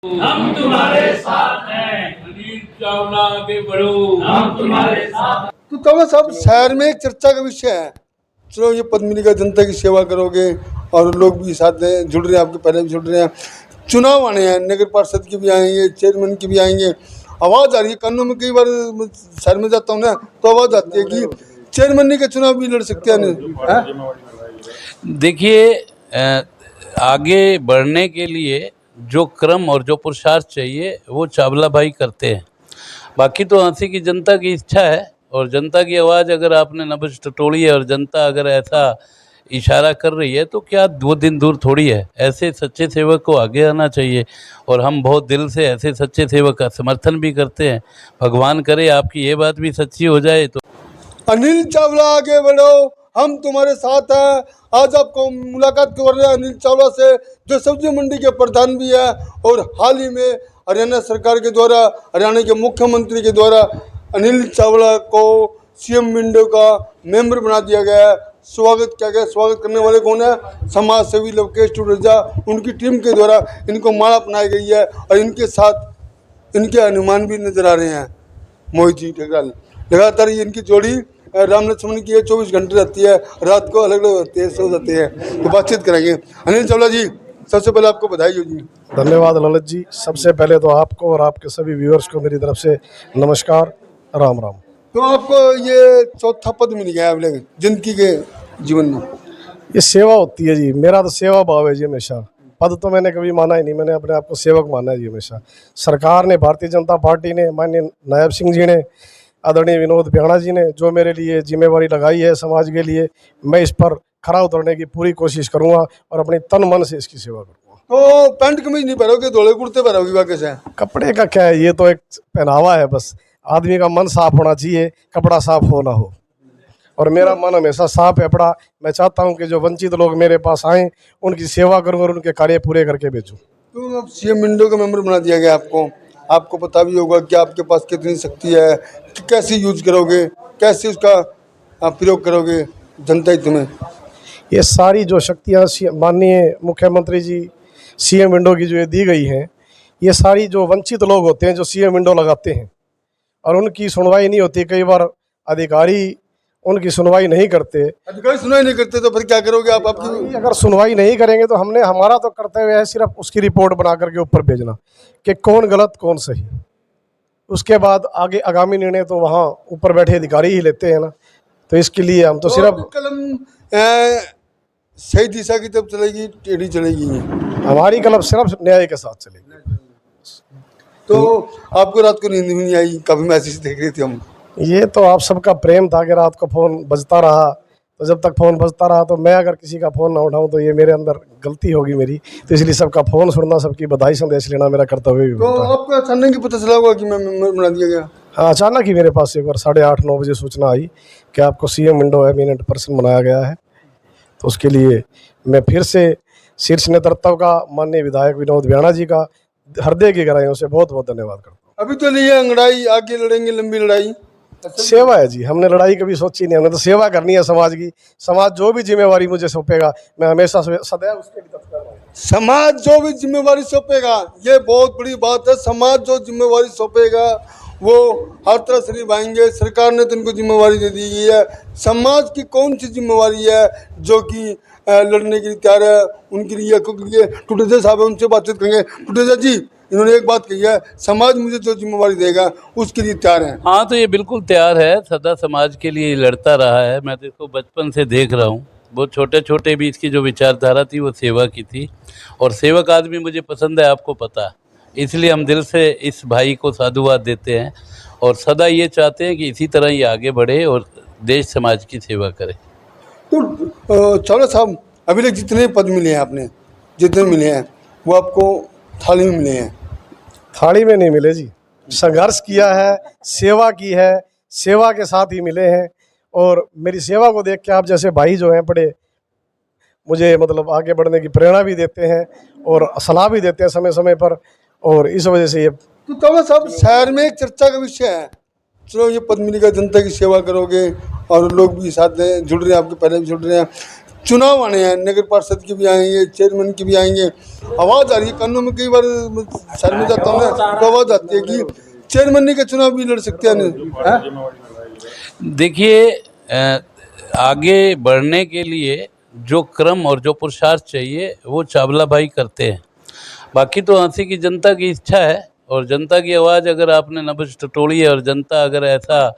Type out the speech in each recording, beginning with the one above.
हम तुम्हारे साथ हैं। अनिल चावला आगे बढ़ो, हम तुम्हारे साथ। तो चावला साहब, शहर में एक चर्चा का विषय है, चलो ये पद मिलेगा, जनता की सेवा करोगे और लोग भी साथ हैं, जुड़ रहे हैं, आपके पहले भी जुड़ रहे हैं। चुनाव आने हैं, नगर पार्षद के भी आएंगे, चेयरमैन के भी आएंगे। आवाज़ आ रही है कानों में, कई बार शहर में जाता हूँ ना तो आवाज़ आती है कि चेयरमैन का चुनाव भी लड़ सकते हैं। देखिए, आगे बढ़ने के लिए जो क्रम और जो पुरुषार्थ चाहिए वो चावला भाई करते हैं। बाकी तो हंसी की जनता की इच्छा है, और जनता की आवाज़ अगर आपने नब्ज टटोली है और जनता अगर ऐसा इशारा कर रही है तो क्या दो दिन दूर थोड़ी है। ऐसे सच्चे सेवक को आगे आना चाहिए, और हम बहुत दिल से ऐसे सच्चे सेवक का समर्थन भी करते हैं। भगवान करे आपकी ये बात भी सच्ची हो जाए। तो अनिल चावला आगे बढ़ो, हम तुम्हारे साथ हैं। आज आपको मुलाकात कर रहे हैं अनिल चावला से, जो सब्जी मंडी के प्रधान भी है, और हाल ही में हरियाणा सरकार के द्वारा, हरियाणा के मुख्यमंत्री के द्वारा अनिल चावला को सीएम विंडो का मेंबर बना दिया गया है। स्वागत किया गया। स्वागत करने वाले कौन है? समाज सेवी लवकेश टुडेजा, उनकी टीम के द्वारा इनको माला अपनाई गई है, और इनके साथ इनके हनुमान भी नजर आ रहे हैं, मोहित जी ठेकराल। लगातार ये इनकी जोड़ी राम लक्ष्मण की 24 घंटे रहती है, रात को अलग अलग होते हैं, सो जाते हैं। तो बातचीत करेंगे। अनिल चावला जी, सबसे पहले आपको बधाई हो जी। धन्यवाद ललित जी। सबसे पहले तो आपको और आपके सभी व्यूअर्स को मेरी तरफ से नमस्कार, राम राम। तो आपको ये चौथा पद मिल गया है जिंदगी के जीवन में। ये सेवा होती है जी, मेरा तो सेवा भाव है जी हमेशा। पद तो मैंने कभी माना ही नहीं, मैंने अपने आप को सेवक माना है जी हमेशा। सरकार ने, भारतीय जनता पार्टी ने, माननीय नायब सिंह जी ने, आदरणीय विनोद बियाणा जी ने जो मेरे लिए जिम्मेवारी लगाई है समाज के लिए, मैं इस पर खरा उतरने की पूरी कोशिश करूँगा और अपने तन मन से इसकी सेवा करूँगा। तो पैंट कमीज नहीं पहनोगे, धोले कुर्ते पहनोगे? वाकई से कपड़े का क्या है, ये तो एक पहनावा है बस। आदमी का मन साफ होना चाहिए, कपड़ा साफ हो ना हो, और मेरा मन हमेशा साफ है पड़ा। मैं चाहता हूं कि जो वंचित लोग मेरे पास आएं, उनकी सेवा करूं और उनके कार्य पूरे करके भेजूं। तो अब सीएम विंडो का मेंबर बना दिया गया आपको पता भी होगा कि आपके पास कितनी शक्ति है, कि कैसे यूज करोगे, कैसे उसका आप प्रयोग करोगे जनता हित में। ये सारी जो शक्तियाँ माननीय मुख्यमंत्री जी सीएम विंडो की जो ये दी गई हैं, ये सारी जो वंचित लोग होते हैं जो सीएम विंडो लगाते हैं और उनकी सुनवाई नहीं होती, कई बार अधिकारी उनकी सुनवाई नहीं करते। अधिकारी सुनवाई नहीं करते तो फिर क्या करोगे आप? आपकी अगर सुनवाई नहीं करेंगे तो हमारा तो कर्तव्य है सिर्फ उसकी रिपोर्ट बना करके ऊपर भेजना कि कौन गलत कौन सही। उसके बाद आगे आगामी निर्णय तो वहाँ ऊपर बैठे अधिकारी ही लेते हैं ना। तो इसके लिए हम तो सिर्फ कलम सही दिशा की तरफ चलेगी, टेढ़ी चलेगी? हमारी कलम सिर्फ न्याय के साथ चलेगी। तो आपको रात को नींद भी नहीं आई? कभी मैसेज देख रहे थे हम। ये तो आप सबका प्रेम था कि रात को फ़ोन बजता रहा, तो जब तक फ़ोन बजता रहा तो मैं अगर किसी का फ़ोन ना उठाऊं तो ये मेरे अंदर गलती होगी मेरी। तो इसलिए सबका फ़ोन सुनना, सबकी बधाई संदेश लेना मेरा कर्तव्य भी तो होता है। आपको अचानक ही पता चला होगा कि मैं मेंबर बना दिया गया? हाँ, अचानक ही मेरे पास एक बार 8:30-9 बजे सूचना आई कि आपको सीएम विंडो एमिनेंट पर्सन बनाया गया है। तो उसके लिए मैं फिर से शीर्ष नेतृत्व का, माननीय विधायक विनोद बियाणा जी का हृदय की गहराइयों से बहुत बहुत धन्यवाद करता हूँ। अभी तो नहीं है लड़ाई, आगे लड़ेंगे लंबी लड़ाई? सेवा है जी, हमने लड़ाई कभी सोची नहीं, हमने तो सेवा करनी है समाज की। समाज जो भी जिम्मेवारी मुझे सौंपेगा मैं हमेशा सदैव उसके लिए तत्पर रहूंगा। समाज जो भी जिम्मेवारी सौंपेगा, ये बहुत बड़ी बात है। समाज जो जिम्मेवारी सौंपेगा वो हर तरह से निभाएंगे। सरकार ने तो उनको जिम्मेवारी दे दी गई है। समाज की कौन सी जिम्मेवारी है जो कि लड़ने के लिए तैयार है उनके लिए? क्योंकि टुडेजा साहब है, उनसे बातचीत करेंगे। टुडेजा जी, इन्होंने एक बात कही है, समाज मुझे जो जिम्मेवारी देगा उसके लिए तैयार है। हाँ, तो ये बिल्कुल तैयार है, सदा समाज के लिए लड़ता रहा है। मैं तो इसको बचपन से देख रहा हूँ। बहुत छोटे छोटे भी इसकी जो विचारधारा थी वो सेवा की थी, और सेवक आदमी मुझे पसंद है, आपको पता है। इसलिए हम दिल से इस भाई को साधुवाद देते हैं और सदा ये चाहते हैं कि इसी तरह ये आगे बढ़े और देश समाज की सेवा करे। तो चावला साहब, अभी तक जितने पद मिले हैं आपने, जितने मिले हैं वो आपको थाली में मिले हैं? थाली में नहीं मिले जी, संघर्ष किया है, सेवा की है, सेवा के साथ ही मिले हैं। और मेरी सेवा को देख के आप जैसे भाई जो हैं बड़े मुझे मतलब आगे बढ़ने की प्रेरणा भी देते हैं और सलाह भी देते हैं समय समय पर, और इस वजह से ये। तो चावला साहब, शहर में एक चर्चा का विषय है, चलो ये पद मिलेगा, जनता की सेवा करोगे और लोग भी साथ हैं, जुड़ रहे हैं, आपके पहले भी जुड़ रहे हैं। चुनाव आने हैं, नगर पार्षद की भी आएंगे, चेयरमैन की भी आएंगे। आवाज़ आ रही है कानों में, कई बार शहर में जाता हूँ ना तो आवाज़ आती है कि चेयरमैन का चुनाव भी लड़ सकते हैं। देखिए आगे बढ़ने के लिए जो क्रम और जो पुरुषार्थ चाहिए वो चावला भाई करते हैं। बाकी तो झांसी की जनता की इच्छा है और जनता की आवाज़ अगर आपने नब्ज टटोली है और जनता अगर ऐसा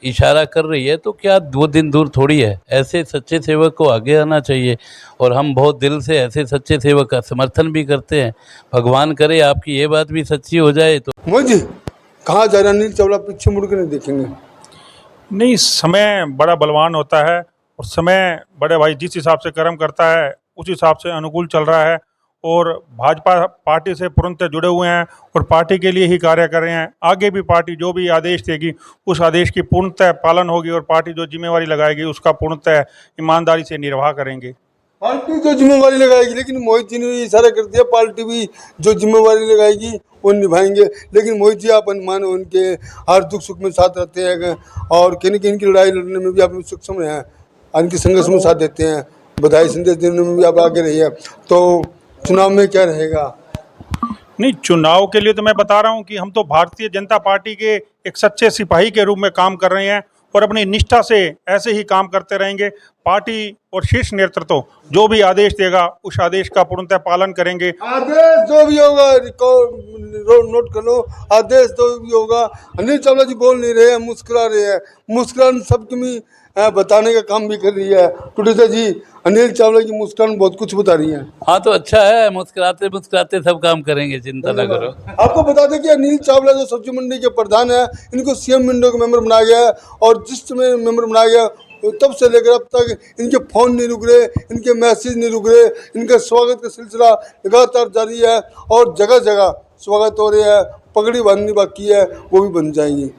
इशारा कर रही है तो क्या 2 दिन दूर थोड़ी है। ऐसे सच्चे सेवक को आगे आना चाहिए और हम बहुत दिल से ऐसे सच्चे सेवक का समर्थन भी करते हैं। भगवान करे आपकी ये बात भी सच्ची हो जाए। तो मुझे कहाँ जा रहा अनिल चावला, पीछे मुड़ के नहीं देखेंगे। नहीं, समय बड़ा बलवान होता है और समय बड़े भाई जिस हिसाब से कर्म करता है उस हिसाब से अनुकूल चल रहा है और भाजपा पार्टी से पूर्णतः जुड़े हुए हैं और पार्टी के लिए ही कार्य कर रहे हैं। आगे भी पार्टी जो भी आदेश देगी उस आदेश की पूर्णतः पालन होगी और पार्टी जो जिम्मेवारी लगाएगी उसका पूर्णतः ईमानदारी से निर्वाह करेंगे। पार्टी जो जिम्मेवारी लगाएगी, लेकिन मोहित जी ने इशारा कर दिया पार्टी भी जो जिम्मेवारी लगाएगी वो निभाएंगे। लेकिन मोहित जी आप अनुमान उनके हर दुख सुख में साथ रहते हैं और किन किन की लड़ाई लड़ने में भी आप सक्षम रहे हैं, उनकी संघर्ष में साथ देते हैं, बधाई संदेश देने में भी आप आगे रही है। तो चुनाव में क्या रहेगा? नहीं, चुनाव के लिए तो मैं बता रहा हूं कि हम तो भारतीय जनता पार्टी के एक सच्चे सिपाही के रूप में काम कर रहे हैं और अपनी निष्ठा से ऐसे ही काम करते रहेंगे। पार्टी और शीर्ष नेतृत्व जो भी आदेश देगा उस आदेश का पूर्णतः पालन करेंगे। आदेश जो भी होगा नोट कर लो, आदेश जो भी होगा। अनिल चावला जी बोल नहीं रहे हैं, मुस्कुरा रहे हैं, मुस्कुरान सबकी में बताने का काम भी कर रही है। टुडेसा जी अनिल चावला की मुस्कुरान बहुत कुछ बता रही है। हाँ तो अच्छा है, मुस्कुराते मुस्कुराते सब काम करेंगे, चिंता ना करो। आपको बता दें कि अनिल चावला जो सब्जी मंडी के प्रधान है, इनको सीएम विंडो का मेंबर बनाया गया है और जिस समय मेंबर बनाया गया तब से लेकर अब तक इनके फ़ोन नहीं रुक रहे, इनके मैसेज नहीं रुक रहे, इनके स्वागत का सिलसिला लगातार जारी है और जगह जगह स्वागत हो रहे हैं। पगड़ी बांधनी बाकी है, वो भी बन जाएंगी।